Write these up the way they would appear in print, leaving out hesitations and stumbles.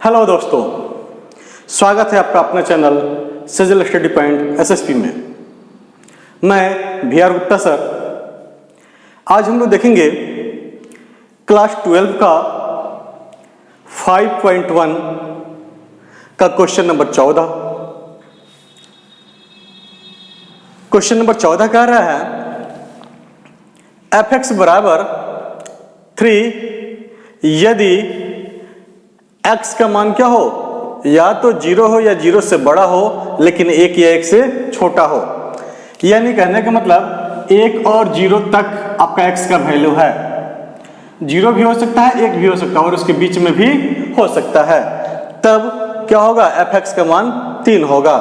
Hello दोस्तों, स्वागत है आपका अपने चैनल सिजिल स्टडी पॉइंट एसएसपी में। मैं VR गुप्ता सर। आज हम लोग देखेंगे क्लास 12 का 5.1 का क्वेश्चन नंबर 14। क्वेश्चन नंबर 14 कह रहा है f(x) बराबर 3 यदि x का मान क्या हो, या तो 0 हो या 0 से बड़ा हो, लेकिन 1 या 1 से छोटा हो। यानी कहने का मतलब 1 और 0 तक आपका x का वैल्यू है। 0 भी हो सकता है, 1 भी हो सकता है और उसके बीच में भी हो सकता है। तब क्या होगा, f(x) का मान 3 होगा।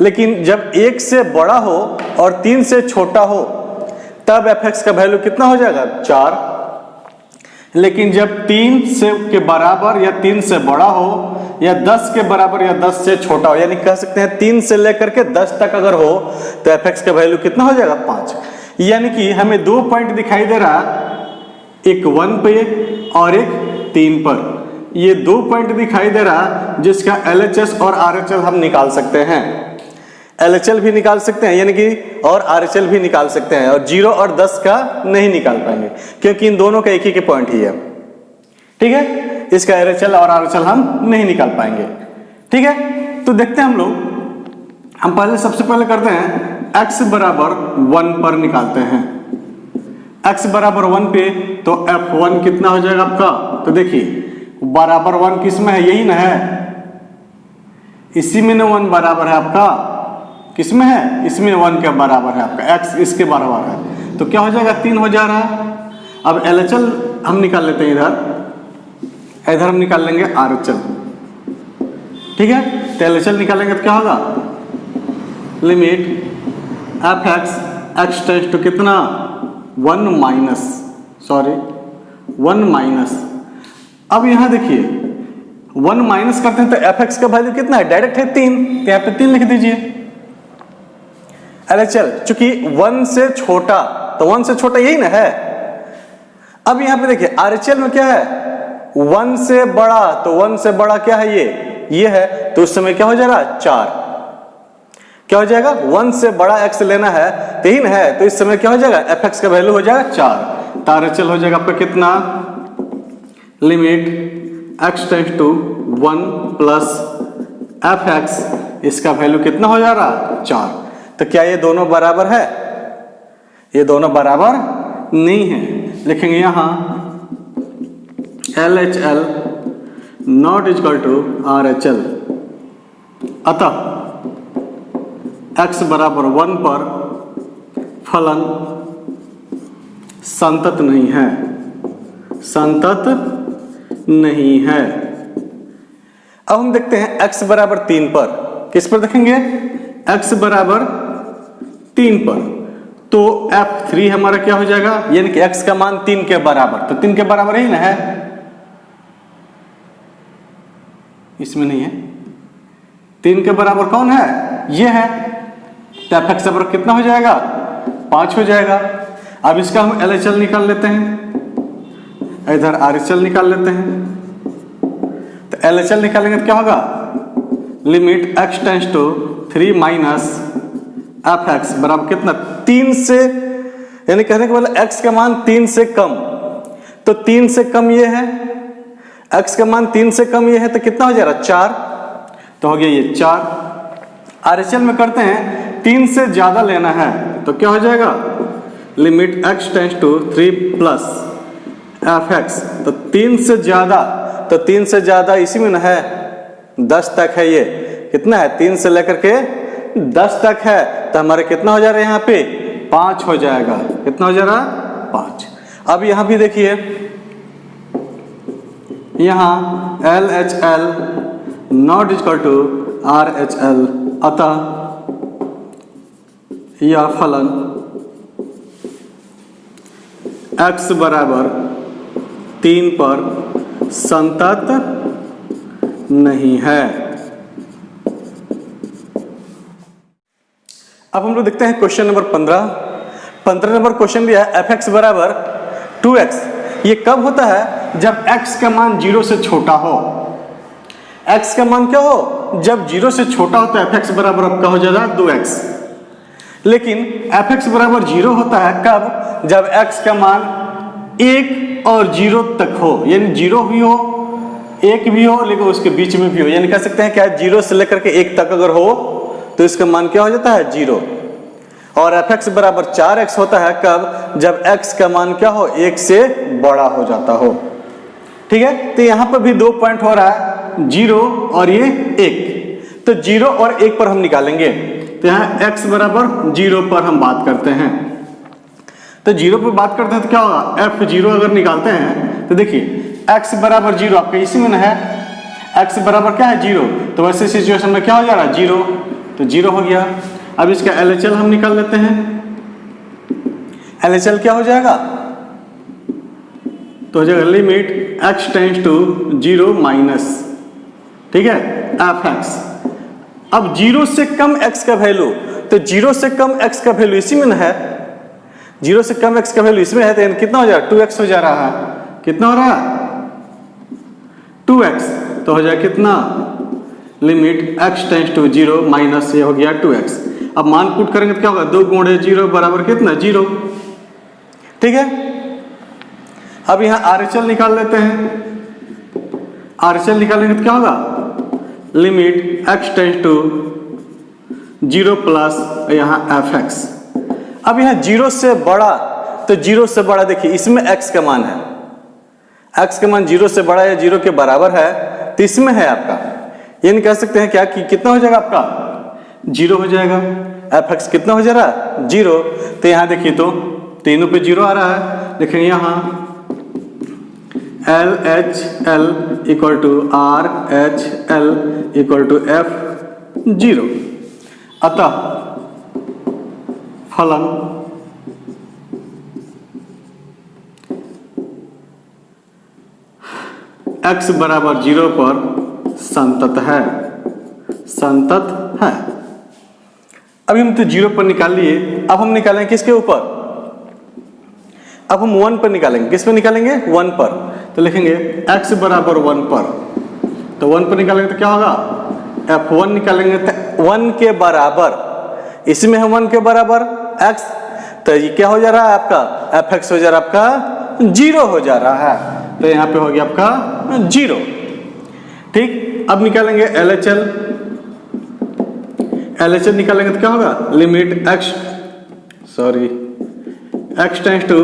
लेकिन जब 1 से बड़ा हो और 3 से छोटा हो तब f(x) का वैल्यू कितना हो जाएगा, 4। लेकिन जब 3 से के बराबर या 3 से बड़ा हो या 10 के बराबर या 10 से छोटा हो, यानी कह सकते हैं 3 से लेकर के 10 तक अगर हो तो f(x) का वैल्यू कितना हो जाएगा, 5। यानी कि हमें 2 पॉइंट दिखाई दे रहा है, एक 1 पे और एक 3 पर। ये 2 पॉइंट दिखाई दे रहा है जिसका LHS और RHS हम निकाल सकते हैं। LHL भी निकाल सकते हैं यानी कि, और RHL भी निकाल सकते हैं, और 0 और 10 का नहीं निकाल पाएंगे क्योंकि इन दोनों का एक ही के पॉइंट ही है। ठीक है, इसका LHL और RHL हम नहीं निकाल पाएंगे। ठीक है, तो देखते हैं हम लोग। हम पहले सबसे पहले करते हैं x बराबर 1 पर निकालते हैं। x बराबर 1 पे तो f1 कितना हो जाएगा आपका, तो देखिए बराबर 1 किस में है, यही ना है, इसी में ना 1 बराबर है आपका, किसमें है, इसमें 1 के बराबर है आपका, x इसके बराबर है, तो क्या हो जाएगा, 3 हो जा रहा है। अब LHL हम निकाल लेते हैं, इधर हम निकाल लेंगे RHL। ठीक है, तो LHL निकालेंगे तो क्या होगा, limit f(x) x tends to कितना, 1 माइनस। अब यहां देखिए 1 माइनस करते हैं तो f(x) का वैल्यू कितना है, डायरेक्ट है 3, तो यहाँ पे 3 लिख दीजिए। LHL चूंकि 1 से छोटा, तो 1 से छोटा यही ना है। अब यहां पे देखिए RHL में क्या है, 1 से बड़ा, तो 1 से बड़ा क्या है, ये है, तो उस समय क्या हो जाएगा, 4। क्या हो जाएगा, 1 से बड़ा x लेना है, 3 है, तो इस समय क्या हो जाएगा, f(x) का वैल्यू हो जाएगा 4। तो RHL हो जाएगा आपका कितना, limit x tends to 1 plus f(x), इसका वैल्यू कितना हो जा रहा, 4। तो क्या ये दोनों बराबर है, ये दोनों बराबर नहीं है। लिखेंगे यहां LHL not equal to RHL। अतः x बराबर 1 पर फलन संतत नहीं है, संतत नहीं है। अब हम देखते हैं x बराबर 3 पर, किस पर देखेंगे, x बराबर 3 पर, तो f3 हमारा क्या हो जाएगा, यानी कि x का मान 3 के बराबर, तो 3 के बराबर ही ना है, इसमें नहीं है, 3 के बराबर कौन है, ये है, तो f(x) बराबर कितना हो जाएगा, 5 हो जाएगा। अब इसका हम LHL निकाल लेते हैं, इधर RHL निकाल लेते हैं। तो LHL निकालेंगे तो क्या होगा, limit x tends to 3 minus f(x) बराबर कितना, 3 से, यानी कहने का मतलब x का मान 3 से कम, तो 3 से कम ये है, x का मान 3 से कम ये है, तो कितना हो जाएगा, 4। तो हो गया ये 4। RHL में करते हैं 3 से ज्यादा लेना है, तो क्या हो जाएगा, limit x tends to 3 plus f(x), तो 3 से ज्यादा, तो 3 से ज्यादा इसी में ना है, 10 तक है, ये कितना है, 3 से लेकर के 10 तक है, तो हमारे कितना हो जा रहा है, यहाँ पे 5 हो जाएगा। कितना हो जा रहा है, 5। अब यहां भी देखिए, यहां LHL not equal to RHL, अतः यह फलन x बराबर 3 पर संतत नहीं है। अब हम लोग देखते हैं क्वेश्चन नंबर 15 नंबर क्वेश्चन दिया है f(x) बराबर 2x। ये कब होता है, जब x का मान 0 से छोटा हो। x का मान क्या हो, जब 0 से छोटा हो तो fx बराबर आपका हो जाएगा 2x। लेकिन fx बराबर 0 होता है कब, जब x का मान 1 और 0 तक हो, यानी 0 भी हो 1 भी हो लेकिन उसके बीच में भी हो, यानी कह सकते हैं क्या 0 से लेकर के 1 तक अगर हो तो इसका मान क्या हो जाता है 0। और fx बराबर 4x होता है कब, जब x का मान क्या हो 1 से बड़ा हो जाता हो। ठीक है, तो यहां पर भी 2 पॉइंट हो रहा है, 0 और ये 1। तो 0 और 1 पर हम निकालेंगे, तो यहाँ x बराबर 0 पर हम बात करते हैं। तो 0 पर बात करते हैं तो क्या होगा, f0 अगर निकालते हैं तो देखिए x बराबर 0 आपका इसी में है, x बराबर क्या है 0, तो वैसे सिचुएशन में क्या हो जा रहा है 0, तो 0 हो गया। अब इसका LHL हम निकाल लेते हैं, LHL क्या हो जाएगा, तो हो जाएगा limit x tends to 0 minus, ठीक है, fx। अब 0 से कम x का वैल्यू, तो 0 से कम x का वैल्यू इसी में है, 0 से कम x का वैल्यू इसमें है, तो कितना हो जा रहा है 2x हो जा रहा है, कितना हो रहा है 2x, तो हो जाए कितना limit x tends to 0 minus, ये हो गया 2x। अब मान पुट करेंगे तो क्या होगा 2 गुणे 0 बराबर कितना 0। ठीक है, अब यहां RHL निकाल लेते हैं, RHL निकालेंगे तो क्या होगा limit x tends to 0 plus यहां fx। अब यहां 0 से बड़ा, तो 0 से बड़ा देखिए इसमें x का मान है, x का मान 0 से बड़ा या 0 के बराबर है, तो इसमें है आपका, यानी कह सकते हैं क्या कि कितना हो जाएगा आपका 0 हो जाएगा, fx कितना हो जा रहा है 0। तो यहां देखिए तो तीनों पे 0 आ रहा है, देखिए यहां LHL equal to RHL equal to F0। अतः फलन x बराबर 0 पर संतत है, संतत है। अभी हम तो 0 पर निकाल लिए, अब हम निकालेंगे किसके ऊपर, अब हम 1 पर निकालेंगे, किस पर निकालेंगे 1 पर, तो लिखेंगे x बराबर 1 पर, तो 1 पर निकालेंगे तो क्या होगा f1 निकालेंगे तो 1 के बराबर, इसमें है 1 के बराबर x, तो ये क्या हो जा रहा है आपका fx हो जा रहा है आपका 0 हो जा रहा है, तो यहाँ पे हो गया आपका 0। ठीक, अब निकालेंगे LHL, LHL निकालेंगे तो क्या होगा limit x tends to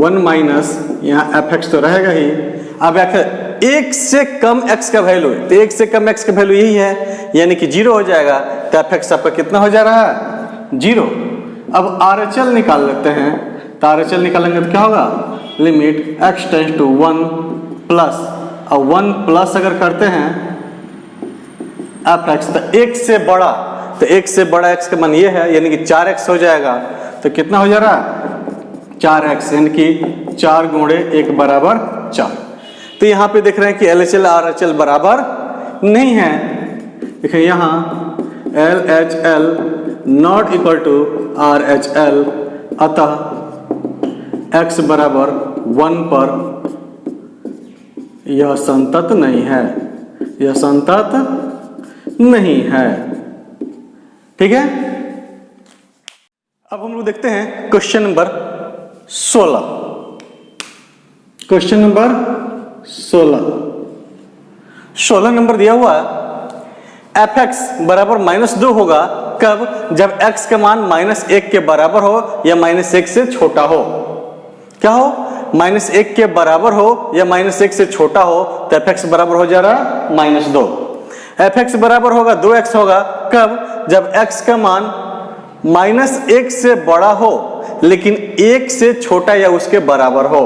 1 minus यहाँ fx तो रहेगा ही। अब 1 से कम x का वैल्यू, तो 1 से कम x का वैल्यू यही है, यानी कि 0 हो जाएगा, तो fx आपका कितना हो जा रहा है 0। अब RHL निकाल लेते हैं, तो RHL निकालेंगे तो क्या होगा limit x tends to 1 plus, और 1 प्लस अगर करते हैं fx, तो 1 से बड़ा, तो 1 से बड़ा x का मान ये है, यानी कि 4x हो जाएगा, तो कितना हो जा रहा है 4x, यानी कि 4 गुणे 1 बराबर 4। तो यहाँ पे देख रहे हैं कि LHL RHL बराबर नहीं है, देखिए यहाँ LHL not equal to RHL, अतः x बराबर 1 पर यह संतत नहीं है, यह संतत नहीं है। ठीक है, अब हम लोग देखते हैं question number 16। Question number 16 number दिया हुआ है fx बराबर -2 होगा कब, जब x का मान -1 के बराबर हो या -1 से छोटा हो। क्या हो, -1 के बराबर हो या -1 से छोटा हो, तो fx बराबर हो जा रहा -2। fx बराबर होगा 2x होगा कब, जब x का मान -1 से बड़ा हो लेकिन 1 से छोटा या उसके बराबर हो।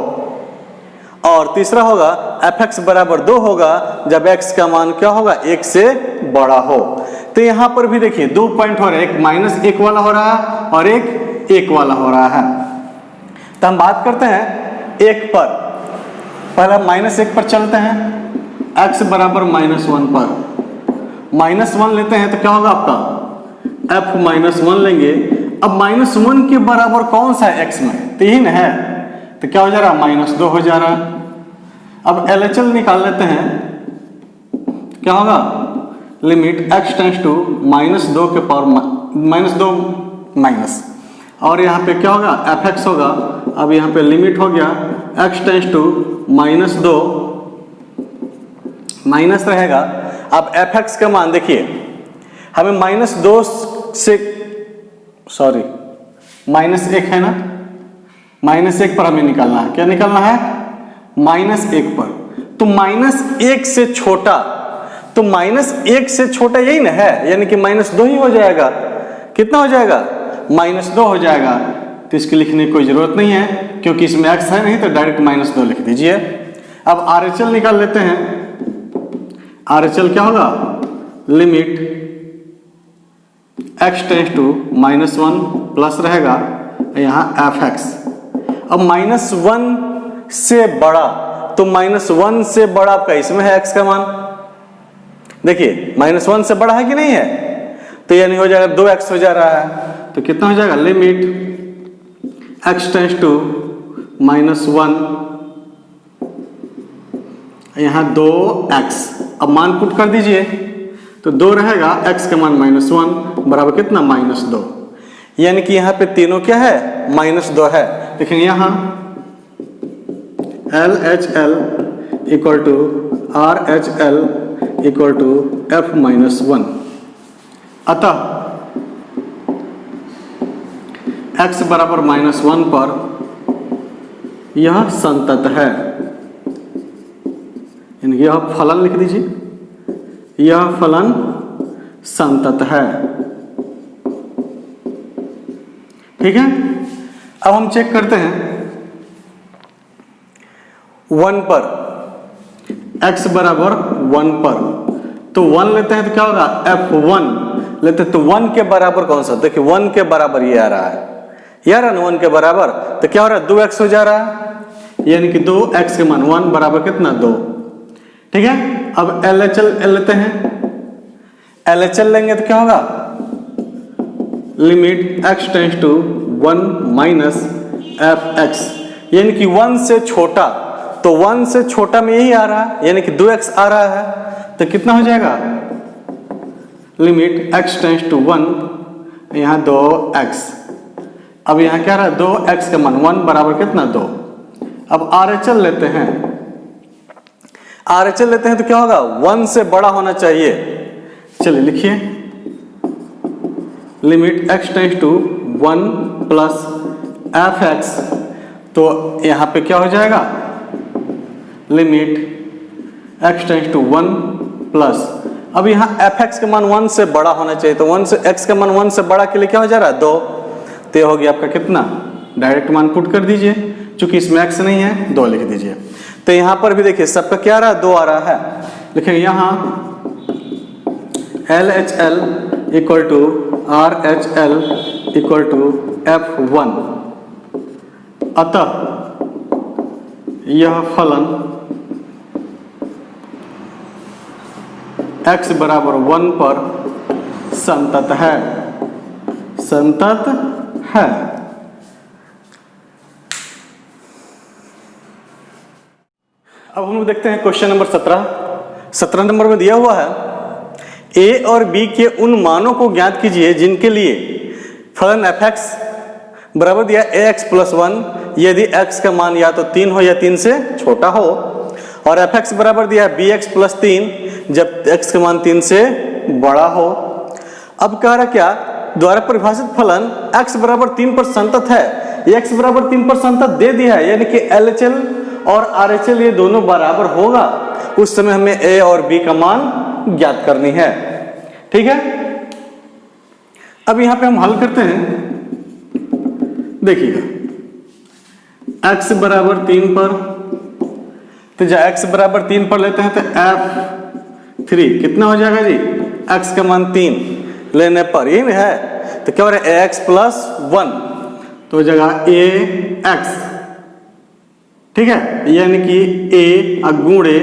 और तीसरा होगा fx बराबर 2 होगा जब x का मान क्या होगा 1 से बड़ा हो। तो यहां पर भी देखिए 2 पॉइंट हो रहे हैं, एक -1 वाला हो रहा है और एक 1 वाला हो रहा है। तो हम बात करते हैं 1 पर, पहला -1 पर चलते हैं, x बराबर -1 पर, -1 लेते हैं तो क्या होगा आपका f-1 लेंगे। अब -1 के बराबर कौन सा है x में, 3 है, तो क्या हो जा रहा है -2 हो जा रहा है। अब LHL निकाल लेते हैं, क्या होगा, लिमिट x टेंस टू -2 के पावर -2 माइनस, और यहाँ पे क्या होगा, fx होगा। अब यहाँ पे लिमिट हो गया x टेंस टू -2 माइनस रहेगा। अब fx का मान देखिए, हमें -2 से -1 है ना, -1 पर हमें निकालना है। क्या निकालना है, -1 पर। तो -1 से छोटा, तो -1 से छोटा यही ना है, यानी कि -2 ही हो जाएगा। कितना हो जाएगा, -2 हो जाएगा। तो इसके लिखने की कोई जरूरत नहीं है, क्योंकि इसमें x है नहीं, तो डायरेक्ट -2 लिख दीजिए। अब RHL निकाल लेते हैं। RHL क्या होगा, limit x tends to -1 plus रहेगा यहाँ fx। अब -1 से बड़ा, तो -1 से बड़ा आपका इसमें है x का मान, देखिए -1 से बड़ा है कि नहीं है, तो यानी हो जाएगा 2x हो जा रहा है। तो कितना हो जाएगा, लिमिट x टेंस टू -1 यहाँ 2x। अब मान पुट कर दीजिए, तो 2 रहेगा, x का मान -1 बराबर कितना, -2। यानी कि यहाँ पे तीनों क्या है, -2 है। लेकिन यहाँ LHL equal to RHL equal to F-1। अतः x बराबर -1 पर यह संतत है, यानी यह फलन लिख दीजिए, यह फलन संतत है। ठीक है। अब हम चेक करते हैं 1 पर, x बराबर 1 पर, तो 1 लेते हैं तो क्या होगा, F1 लेते हैं, तो 1 के बराबर कौन सा, देखिए 1 के बराबर ये आ रहा है, यार 1 के बराबर, तो क्या हो रहा है, 2x हो जा रहा है, यानी कि 2x के मान 1 बराबर कितना, 2। ठीक है। अब LHL लेते हैं, LHL लेंगे तो क्या होगा, limit x tends to 1 minus fx, यानी कि 1 से छोटा, तो 1 से छोटा में यही आ रहा है, यानी कि 2x आ रहा है, तो कितना हो जाएगा, लिमिट x टेंस टू 1 यहाँ 2x। अब यहाँ क्या रहा है, 2x का मान 1 बराबर कितना, 2। अब RHL लेते हैं, RHL लेते हैं तो क्या होगा, 1 से बड़ा होना चाहिए। चलिए लिखिए, limit x tends to 1 plus fx, तो यहाँ पे क्या हो जाएगा, limit x tends to 1 plus, अब यहाँ fx का मान 1 से बड़ा होना चाहिए, तो 1 से x का मान 1 से बड़ा के लिए क्या हो जा रहा है, 2। तो हो गया आपका कितना, डायरेक्ट मान पुट कर दीजिए, चूंकि इसमें x नहीं है, 2 लिख दीजिए। तो यहाँ पर भी देखिए सबका क्या आ रहा है, 2 आ रहा है, लेकिन यहाँ LHL equal to RHL equal to F1, अतः यह फलन x बराबर 1 पर संतत है, संतत है। अब हम लोग देखते हैं क्वेश्चन नंबर 17 नंबर में दिया हुआ है, a और b के उन मानों को ज्ञात कीजिए जिनके लिए फलन fx बराबर दिया ax प्लस 1 यदि x का मान या तो 3 हो या 3 से छोटा हो, और fx बराबर दिया bx प्लस 3 जब x का मान 3 से बड़ा हो। अब कह रहा क्या, द्वारा परिभाषित फलन x बराबर 3 पर संतत है, x बराबर 3 पर संतत दे दिया है, यानी कि LHL और RHL ये दोनों बराबर होगा, उस समय हमें a और b का मान ज्ञात करनी है। ठीक है। अब यहां पे हम हल करते हैं, देखिएगा x बराबर 3 पर, तो जब x बराबर 3 पर लेते हैं तो F3 कितना हो जाएगा जी, x का मान 3 लेने पर यही है, तो क्या हो रहा है ax प्लस 1, तो जगह ax, ठीक है, यानी कि a गुणे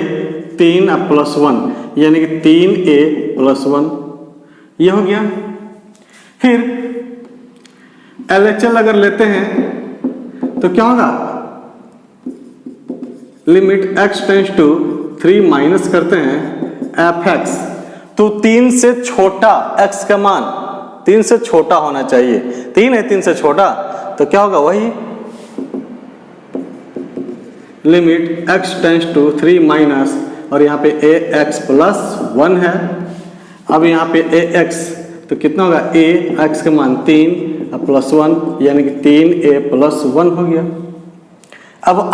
3 प्लस 1, यानी कि 3a प्लस 1, ये हो गया। फिर LHL अगर लेते हैं तो क्या होगा, limit x tends to 3 minus करते हैं f(x), तो 3 से छोटा x का मान 3 से छोटा होना चाहिए। 3 है 3 से छोटा, तो क्या होगा वही limit x tends to 3 minus, और यहाँ पे ax प्लस 1 है। अब यहाँ पे ax तो कितना होगा, x का मान 3 प्लस 1 यानी कि 3a प्लस 1 हो गया। अब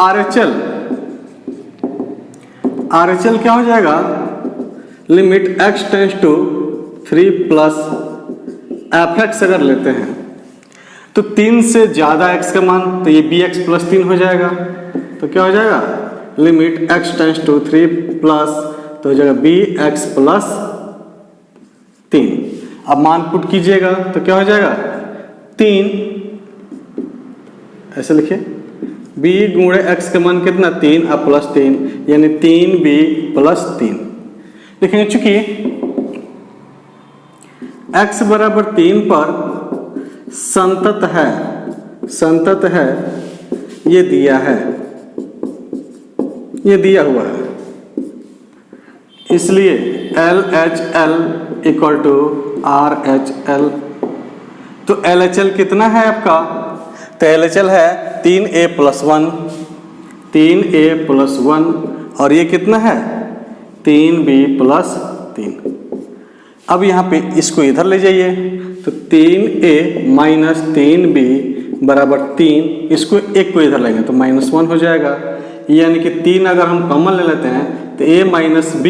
RHL क्या हो जाएगा, limit x tends to 3 plus f(x) अगर लेते हैं तो 3 से ज्यादा x का मान, तो ये bx प्लस 3 हो जाएगा। तो क्या हो जाएगा, limit x tends to 3 plus, तो हो जाएगा bx प्लस 3। अब मान पुट कीजिएगा तो क्या हो जाएगा, 3 ऐसे लिखिए, b गुणे x का मान कितना 3 अब प्लस 3 यानी 3b प्लस 3। देखेंगे चूंकि x बराबर 3 पर संतत है ये दिया हुआ है, इसलिए LHL इक्वल टू RHL। तो LHL कितना है आपका, तो LHL है 3a प्लस 1 और ये कितना है 3b प्लस 3। अब यहाँ पे इसको इधर ले जाइए, तो 3a माइनस 3b बराबर 3, इसको एक को इधर लेंगे तो -1 हो जाएगा, यानी कि 3 अगर हम कॉमन ले लेते हैं तो a माइनस b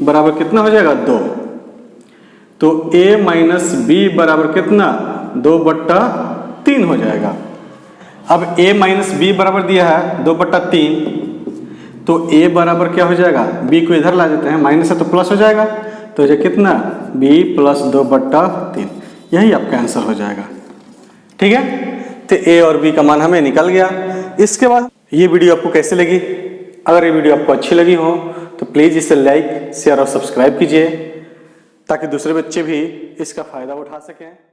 बराबर कितना हो जाएगा 2। तो a माइनस b बराबर कितना 2/3 हो जाएगा। अब a माइनस b बराबर दिया है 2/3, तो a बराबर क्या हो जाएगा, b को इधर ला देते हैं, माइनस है तो प्लस हो जाएगा, तो ये कितना b प्लस 2/3, यही आपका आंसर हो जाएगा। ठीक है, तो a और b का मान हमें निकल गया। इसके बाद ये वीडियो आपको कैसे लगी, अगर ये वीडियो आपको अच्छी लगी हो तो प्लीज़ इसे लाइक शेयर और सब्सक्राइब कीजिए ताकि दूसरे बच्चे भी इसका फ़ायदा उठा सकें।